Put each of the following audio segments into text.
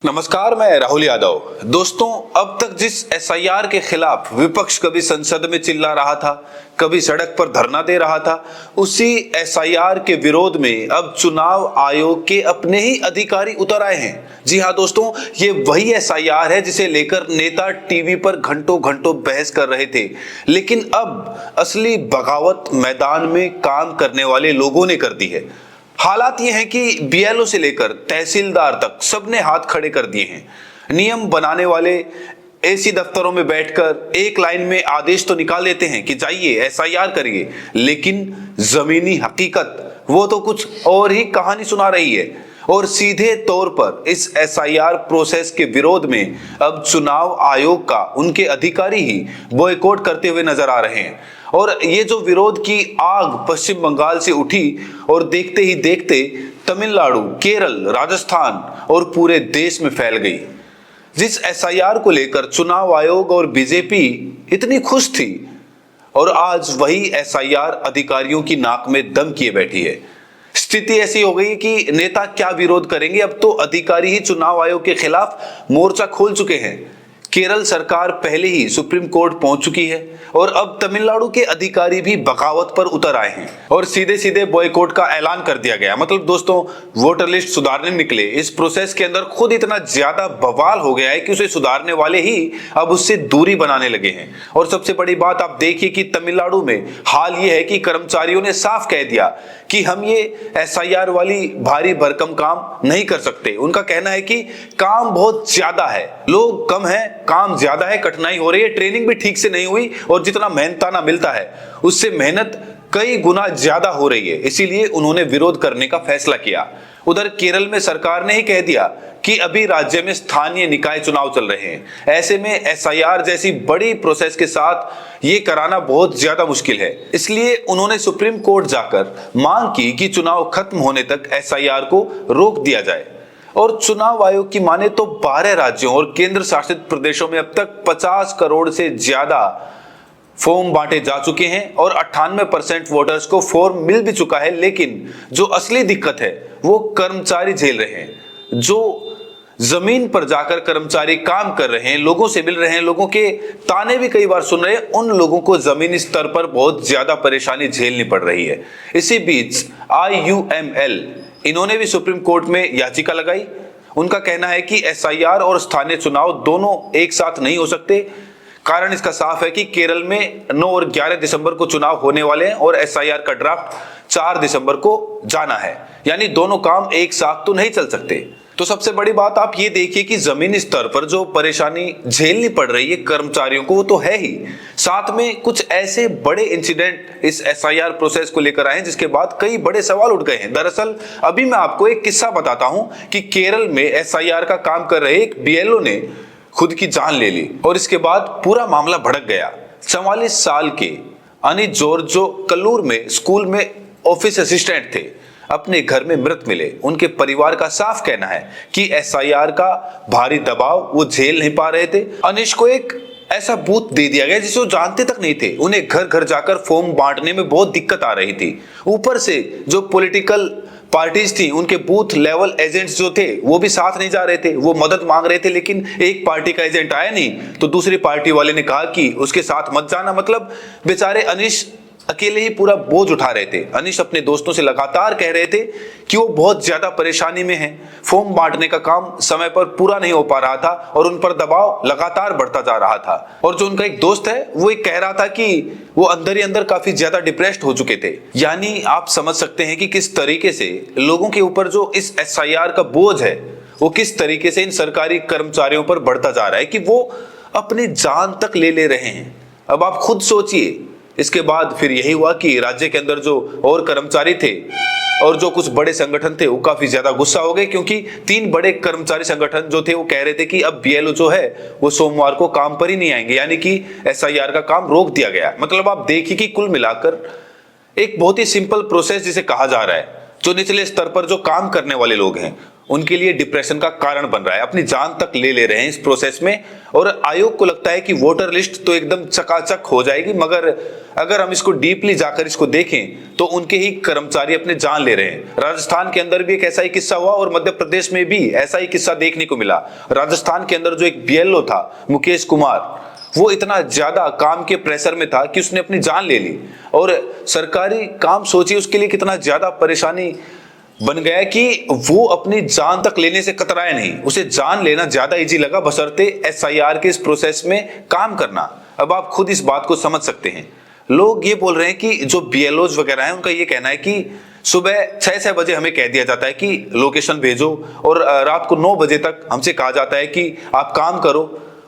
नमस्कार, मैं राहुल यादव। दोस्तों, अब तक जिस एसआईआर के खिलाफ विपक्ष कभी संसद में चिल्ला रहा था, कभी सड़क पर धरना दे रहा था, उसी एसआईआर के विरोध में अब चुनाव आयोग के अपने ही अधिकारी उतर आए हैं। जी हां दोस्तों, ये वही एसआईआर है जिसे लेकर नेता टीवी पर घंटों घंटों बहस कर रहे थे, लेकिन अब असली बगावत मैदान में काम करने वाले लोगों ने कर दी है। हालात ये हैं कि बीएलओ से लेकर तहसीलदार तक सबने हाथ खड़े कर दिए हैं। नियम बनाने वाले एसी दफ्तरों में बैठकर एक लाइन में आदेश तो निकाल देते हैं कि जाइए एसआईआर करिए, लेकिन जमीनी हकीकत वो तो कुछ और ही कहानी सुना रही है। और सीधे तौर पर इस एसआईआर प्रोसेस के विरोध में अब चुनाव आयोग का उनके अधिकारी ही बॉयकॉट करते हुए नजर आ रहे हैं। और ये जो विरोध की आग पश्चिम बंगाल से उठी और देखते ही देखते तमिलनाडु, केरल, राजस्थान और पूरे देश में फैल गई। जिस एसआईआर को लेकर चुनाव आयोग और बीजेपी इतनी खुश थी, और आज वही एसआईआर अधिकारियों की नाक में दम किए बैठी है। स्थिति ऐसी हो गई कि नेता क्या विरोध करेंगे, अब तो अधिकारी ही चुनाव आयोग के खिलाफ मोर्चा खोल चुके हैं। केरल सरकार पहले ही सुप्रीम कोर्ट पहुंच चुकी है और अब तमिलनाडु के अधिकारी भी बगावत पर उतर आए हैं और सीधे सीधे बॉयकॉट का ऐलान कर दिया गया। मतलब दोस्तों, वोटर लिस्ट सुधारने निकले, इस प्रोसेस के अंदर खुद इतना ज्यादा बवाल हो गया है कि उसे सुधारने वाले ही अब उससे दूरी बनाने लगे हैं। और सबसे बड़ी बात आप देखिए कि तमिलनाडु में हाल ये है कि कर्मचारियों ने साफ कह दिया कि हम ये एसआईआर वाली भारी भरकम काम नहीं कर सकते। उनका कहना है कि काम बहुत ज्यादा है, लोग कम है, काम ज्यादा है, कठिनाई हो रही है, ट्रेनिंग भी ठीक से नहीं हुई और जितना मेहनताना मिलता है उससे मेहनत कई गुना ज्यादा हो रही है। इसीलिए उन्होंने विरोध करने का फैसला किया। उधर केरल में सरकार ने ही कह दिया कि अभी राज्य में स्थानीय निकाय चुनाव चल रहे हैं। ऐसे में एसआईआर जैसी बड़ी प्रोसेस के साथ ये कराना बहुत ज्यादा मुश्किल है। इसलिए उन्होंने सुप्रीम कोर्ट जाकर मांग की कि चुनाव खत्म होने तक एसआईआर को रोक दिया जाए। और चुनाव आयोग की माने तो 12 राज्यों और केंद्र शासित प्रदेशों में अब तक 50 करोड़ से ज्यादा फॉर्म बांटे जा चुके हैं और 98% वोटर्स को फॉर्म मिल भी चुका है। लेकिन जो असली दिक्कत है वो कर्मचारी झेल रहे हैं, जो जमीन पर जाकर कर्मचारी काम कर रहे हैं, लोगों से मिल रहे हैं, लोगों के ताने भी कई बार सुन रहे हैं। उन लोगों को जमीनी स्तर पर बहुत ज्यादा परेशानी झेलनी पड़ रही है। इसी बीच IUML इन्होंने भी सुप्रीम कोर्ट में याचिका लगाई। उनका कहना है कि एसआईआर और स्थानीय चुनाव दोनों एक साथ नहीं हो सकते। कारण इसका साफ है कि केरल में 9 और 11 दिसंबर को चुनाव होने वाले हैं और एसआईआर का ड्राफ्ट 4 दिसंबर को जाना है, यानी दोनों काम एक साथ तो नहीं चल सकते। तो सबसे बड़ी बात आप ये देखिए कि जमीनी स्तर पर जो परेशानी झेलनी पड़ रही है कर्मचारियों को वो तो है ही, साथ में कुछ ऐसे बड़े इंसिडेंट इस एसआईआर प्रोसेस को लेकर आए हैं जिसके बाद कई बड़े सवाल उठ गए हैं। दरअसल अभी मैं आपको एक किस्सा बताता हूं कि केरल में एसआईआर का काम कर रहे एक बीएलओ ने खुद की जान ले ली और इसके बाद पूरा मामला भड़क गया। 44 साल के अनिल जॉर्ज जो कल्लूर में स्कूल में ऑफिस असिस्टेंट थे, अपने घर में मृत मिले। उनके परिवार का साफ कहना है कि एसआईआर का भारी दबाव वो झेल नहीं पा रहे थे। अनिश को एक ऐसा बूथ दे दिया गया जिसे वो जानते तक नहीं थे। उन्हें घर घर जाकर फॉर्म बांटने में बहुत दिक्कत आ रही थी। ऊपर से जो पॉलिटिकल पार्टीज थी, उनके बूथ लेवल एजेंट्स जो थे वो भी साथ नहीं जा रहे थे। वो मदद मांग रहे थे, लेकिन एक पार्टी का एजेंट आया नहीं तो दूसरी पार्टी वाले ने कहा कि उसके साथ मत जाना। मतलब बेचारे अनिश अकेले ही पूरा बोझ उठा रहे थे। अनिश अपने दोस्तों से लगातार कह रहे थे कि वो बहुत ज्यादा परेशानी में हैं। फॉर्म बांटने का काम समय पर पूरा नहीं हो पा रहा था और उन पर दबाव लगातार बढ़ता जा रहा था। और जो उनका एक दोस्त है वो एक कह रहा था कि वो अंदर ही अंदर काफी ज्यादा डिप्रेस्ड हो चुके थे। यानी आप समझ सकते हैं कि किस तरीके से लोगों के ऊपर जो इस एसआईआर का बोझ है वो किस तरीके से इन सरकारी कर्मचारियों पर बढ़ता जा रहा है कि वो अपनी जान तक ले रहे हैं। अब आप खुद सोचिए, इसके बाद फिर यही हुआ कि राज्य के अंदर जो और कर्मचारी थे और जो कुछ बड़े संगठन थे वो काफी ज्यादा गुस्सा हो गए, क्योंकि 3 बड़े कर्मचारी संगठन जो थे वो कह रहे थे कि अब बीएलओ जो है वो सोमवार को काम पर ही नहीं आएंगे, यानी कि एसआईआर का काम रोक दिया गया। मतलब आप देखिए कि कुल मिलाकर एक बहुत ही सिंपल प्रोसेस जिसे कहा जा रहा है, जो निचले स्तर पर जो काम करने वाले लोग हैं उनके लिए डिप्रेशन का कारण बन रहा है, अपनी जान तक ले रहे हैं इस प्रोसेस में। और आयोग को लगता है कि वोटर लिस्ट तो एकदम चकाचक हो जाएगी, मगर अगर हम इसको डीपली जाकर इसको देखें तो उनके ही कर्मचारी अपने जान ले रहे हैं। राजस्थान के अंदर भी एक ऐसा ही किस्सा हुआ और मध्य प्रदेश में भी ऐसा ही किस्सा देखने को मिला। राजस्थान के अंदर जो एक बीएलओ था मुकेश कुमार, वो इतना ज्यादा काम के प्रेशर में था कि उसने अपनी जान ले ली। और सरकारी काम सोचिए उसके लिए कितना ज्यादा परेशानी बन गया कि वो अपनी जान तक लेने से कतराया नहीं, उसे जान लेना ज्यादा इजी लगा बशर्ते एसआईआर के इस प्रोसेस में काम करना। अब आप खुद इस बात को समझ सकते हैं। लोग ये बोल रहे हैं कि जो बीएलओज वगैरह हैं उनका ये कहना है कि सुबह 6 बजे हमें कह दिया जाता है कि लोकेशन भेजो, और रात को 9 बजे तक हमसे कहा जाता है कि आप काम करो।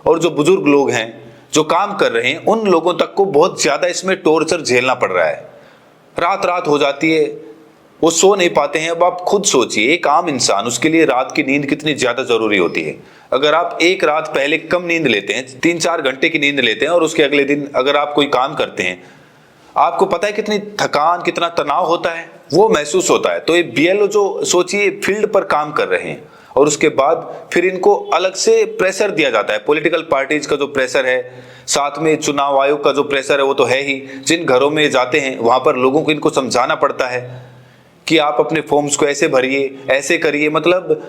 और जो बुजुर्ग लोग हैं जो काम कर रहे हैं उन लोगों तक को बहुत ज्यादा इसमें टॉर्चर झेलना पड़ रहा है। रात रात हो जाती है, वो सो नहीं पाते हैं। अब आप खुद सोचिए, एक आम इंसान, उसके लिए रात की नींद कितनी ज्यादा जरूरी होती है। अगर आप एक रात पहले कम नींद लेते हैं, 3-4 घंटे की नींद लेते हैं, और उसके अगले दिन अगर आप कोई काम करते हैं, आपको पता है कितनी थकान, कितना तनाव होता है, वो महसूस होता है। तो ये बीएलओ जो सोचिए फील्ड पर काम कर रहे हैं और उसके बाद फिर इनको अलग से प्रेशर दिया जाता है। पॉलिटिकल पार्टीज का जो प्रेशर है, साथ में चुनाव आयोग का जो प्रेशर है, वो तो है ही। जिन घरों में जाते हैं वहां पर लोगों को इनको समझाना पड़ता है कि आप अपने फॉर्म्स को ऐसे भरिए, ऐसे करिए। मतलब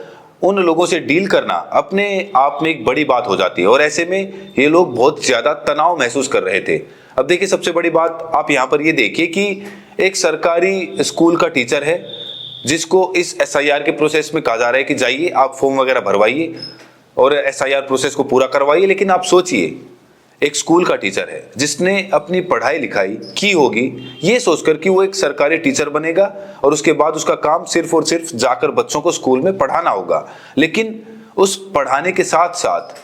उन लोगों से डील करना अपने आप में एक बड़ी बात हो जाती है। और ऐसे में ये लोग बहुत ज्यादा तनाव महसूस कर रहे थे। अब देखिए, सबसे बड़ी बात आप यहाँ पर ये देखिए कि एक सरकारी स्कूल का टीचर है जिसको इस एसआईआर के प्रोसेस में कहा जा रहा है कि जाइए आप फॉर्म वगैरह भरवाइए और एसआईआर प्रोसेस को पूरा करवाइए। लेकिन आप सोचिए, एक स्कूल का टीचर है जिसने अपनी पढ़ाई लिखाई की होगी ये सोचकर कि वो एक सरकारी टीचर बनेगा और उसके बाद उसका काम सिर्फ और सिर्फ जाकर बच्चों को स्कूल में पढ़ाना होगा। लेकिन उस पढ़ाने के साथ साथ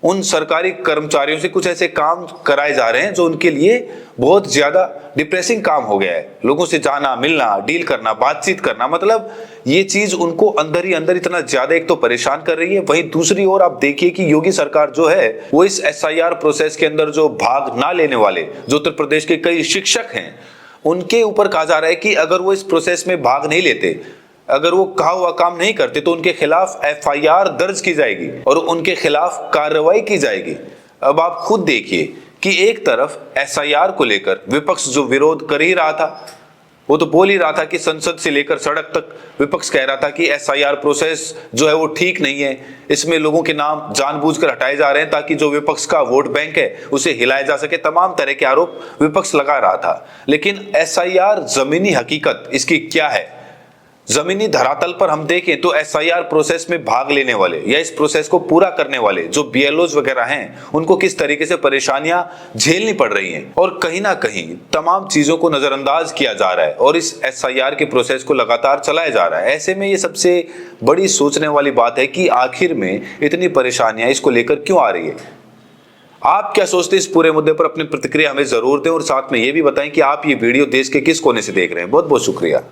उन सरकारी कर्मचारियों से कुछ ऐसे काम कराए जा रहे हैं जो उनके लिए बहुत ज्यादा डिप्रेसिंग काम हो गया है। लोगों से जाना, मिलना, डील करना, बातचीत करना, मतलब ये चीज उनको अंदर ही अंदर इतना ज्यादा एक तो परेशान कर रही है। वहीं दूसरी ओर आप देखिए कि योगी सरकार जो है वो इस एसआईआर प्रोसेस के अंदर जो भाग ना लेने वाले जो उत्तर प्रदेश के कई शिक्षक हैं उनके ऊपर कहा जा रहा है कि अगर वो इस प्रोसेस में भाग नहीं लेते, अगर वो कहा हुआ काम नहीं करते तो उनके खिलाफ एफआईआर दर्ज की जाएगी और उनके खिलाफ कार्रवाई की जाएगी। अब आप खुद देखिए कि एक तरफ एसआईआर को लेकर विपक्ष जो विरोध कर ही रहा था, वो तो बोल ही रहा था कि संसद से लेकर सड़क तक विपक्ष कह रहा था कि एसआईआर प्रोसेस जो है वो ठीक नहीं है, इसमें लोगों के नाम जानबूझकर हटाए जा रहे हैं ताकि जो विपक्ष का वोट बैंक है उसे हिलाया जा सके। तमाम तरह के आरोप विपक्ष लगा रहा था। लेकिन एसआईआर जमीनी हकीकत इसकी क्या है, जमीनी धरातल पर हम देखें तो एसआईआर प्रोसेस में भाग लेने वाले या इस प्रोसेस को पूरा करने वाले जो बीएलओज वगैरह हैं उनको किस तरीके से परेशानियां झेलनी पड़ रही हैं और कहीं ना कहीं तमाम चीजों को नजरअंदाज किया जा रहा है और इस एसआईआर के प्रोसेस को लगातार चलाया जा रहा है। ऐसे में ये सबसे बड़ी सोचने वाली बात है कि आखिर में इतनी परेशानियां इसको लेकर क्यों आ रही है। आप क्या सोचते हैं इस पूरे मुद्दे पर? अपनी प्रतिक्रिया हमें जरूर दें और साथ में ये भी बताएं कि आप ये वीडियो देश के किस कोने से देख रहे हैं। बहुत बहुत शुक्रिया।